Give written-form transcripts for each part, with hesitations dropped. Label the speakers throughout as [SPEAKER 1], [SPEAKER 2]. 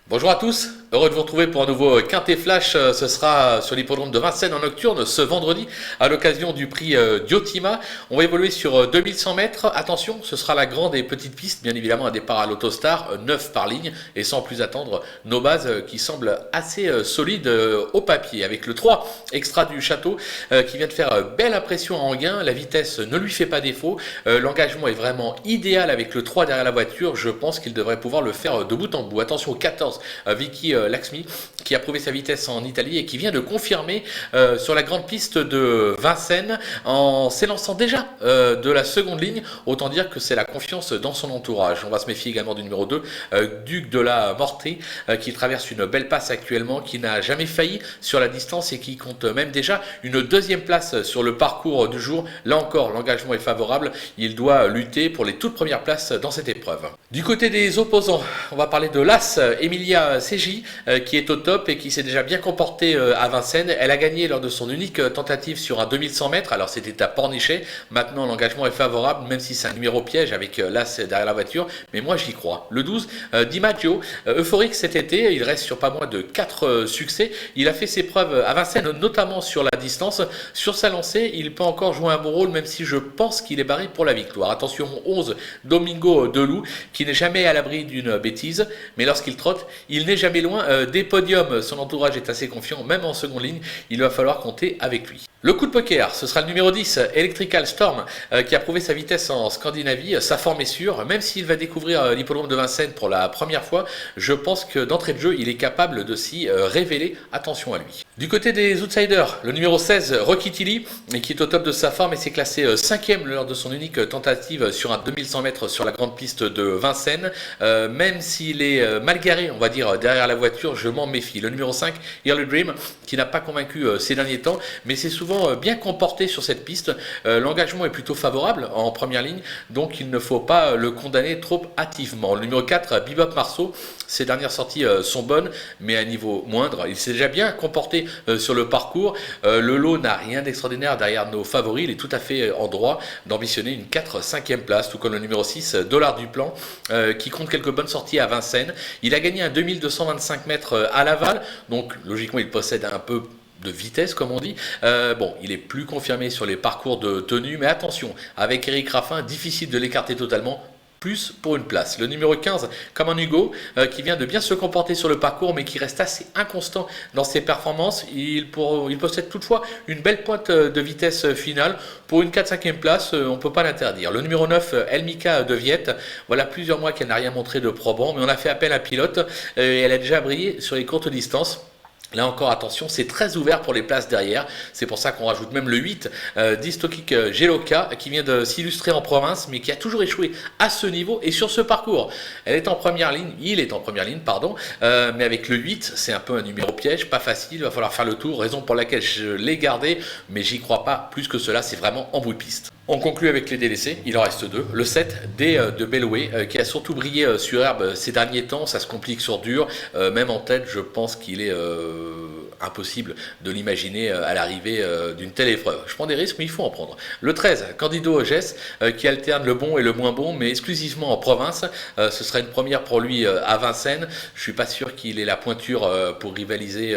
[SPEAKER 1] Bonjour à tous, heureux de vous retrouver pour un nouveau Quintet Flash. Ce sera sur l'hippodrome de Vincennes en nocturne ce vendredi à l'occasion du prix Diotima. On va évoluer sur 2100 mètres. Attention, ce sera la grande et petite piste, bien évidemment un départ à l'Autostar, 9 par ligne et sans plus attendre nos bases qui semblent assez solides au papier. Avec le 3 extra du château qui vient de faire belle impression à Anguin, la vitesse ne lui fait pas défaut. L'engagement est vraiment idéal avec le 3 derrière la voiture. Je pense qu'il devrait pouvoir le faire de bout en bout. Attention au 14. Vicky Laxmi qui a prouvé sa vitesse en Italie et qui vient de confirmer sur la grande piste de Vincennes en s'élançant déjà de la seconde ligne. Autant dire que c'est la confiance dans son entourage. On va se méfier également du numéro 2, Duc de la Mortée, qui traverse une belle passe actuellement, qui n'a jamais failli sur la distance et qui compte même déjà une deuxième place sur le parcours du jour. Là encore, l'engagement est favorable. Il doit lutter pour les toutes premières places dans cette épreuve. Du côté des opposants, on va parler de l'As Emilia Seji qui est au top et qui s'est déjà bien comportée à Vincennes. Elle a gagné lors de son unique tentative sur un 2100 mètres. Alors c'était à Pornichet. Maintenant l'engagement est favorable, même si c'est un numéro piège avec l'As derrière la voiture. Mais moi j'y crois. Le 12, Di Maggio, euphorique cet été. Il reste sur pas moins de 4 succès. Il a fait ses preuves à Vincennes, notamment sur la distance. Sur sa lancée, il peut encore jouer un bon rôle, même si je pense qu'il est barré pour la victoire. Attention, 11, Domingo Delou, qui n'est jamais à l'abri d'une bêtise. Mais lorsqu'il trotte, il n'est jamais loin des podiums. Son entourage est assez confiant, même en seconde ligne. Il va falloir compter avec lui. Le coup de poker, ce sera le numéro 10, Electrical Storm, qui a prouvé sa vitesse en Scandinavie. Sa forme est sûre, même s'il va découvrir l'hippodrome de Vincennes pour la première fois. Je pense que d'entrée de jeu, il est capable de s'y révéler. Attention à lui. Du côté des outsiders, le numéro 16, Rocky Tilly, qui est au top de sa forme et s'est classé 5e lors de son unique tentative sur un 2100 mètres sur la grande piste de Vincennes. Même s'il est mal garé, on va dire, derrière la voiture, je m'en méfie. Le numéro 5, Early Dream, qui n'a pas convaincu ces derniers temps, mais c'est souvent bien comporté sur cette piste. L'engagement est plutôt favorable en première ligne, donc il ne faut pas le condamner trop hâtivement. Le numéro 4, Bebop Marceau, ses dernières sorties sont bonnes, mais à un niveau moindre. Il s'est déjà bien comporté sur le parcours. Le lot n'a rien d'extraordinaire derrière nos favoris. Il est tout à fait en droit d'ambitionner une 4-5e place, tout comme le numéro 6, Dollar du Plan, qui compte quelques bonnes sorties à Vincennes. Il a gagné un 2225 mètres à Laval, donc logiquement il possède un peu de vitesse comme on dit. Bon, il est plus confirmé sur les parcours de tenue, mais attention, avec Eric Raffin, difficile de l'écarter totalement. Plus pour une place. Le numéro 15, comme un Hugo, qui vient de bien se comporter sur le parcours, mais qui reste assez inconstant dans ses performances. Il possède toutefois une belle pointe de vitesse finale. Pour une 4-5e place, on ne peut pas l'interdire. Le numéro 9, Elmika de Viette, voilà plusieurs mois qu'elle n'a rien montré de probant, mais on a fait appel à pilote et elle a déjà brillé sur les courtes distances. Là encore, attention, c'est très ouvert pour les places derrière. C'est pour ça qu'on rajoute même le 8 d'Istokik Geloka qui vient de s'illustrer en province, mais qui a toujours échoué à ce niveau et sur ce parcours. Elle est en première ligne, il est en première ligne, pardon, mais avec le 8, c'est un peu un numéro piège, pas facile, il va falloir faire le tour, raison pour laquelle je l'ai gardé, mais j'y crois pas plus que cela, c'est vraiment en bout de piste. On conclut avec les délaissés, il en reste 2. Le 7, D de Bellway, qui a surtout brillé sur herbe ces derniers temps, ça se complique sur dur. Même en tête, je pense qu'il est impossible de l'imaginer à l'arrivée d'une telle épreuve. Je prends des risques, mais il faut en prendre. Le 13, Candido Gess, qui alterne le bon et le moins bon, mais exclusivement en province. Ce serait une première pour lui à Vincennes. Je ne suis pas sûr qu'il ait la pointure pour rivaliser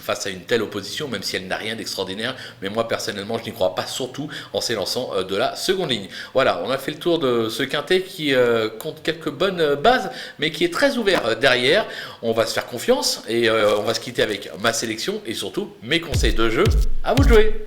[SPEAKER 1] face à une telle opposition, même si elle n'a rien d'extraordinaire. Mais moi, personnellement, je n'y crois pas, surtout en s'élançant de la seconde ligne. Voilà, on a fait le tour de ce quintet qui compte quelques bonnes bases, mais qui est très ouvert derrière. On va se faire confiance et on va se quitter avec ma sélection et surtout mes conseils de jeu. À vous de jouer!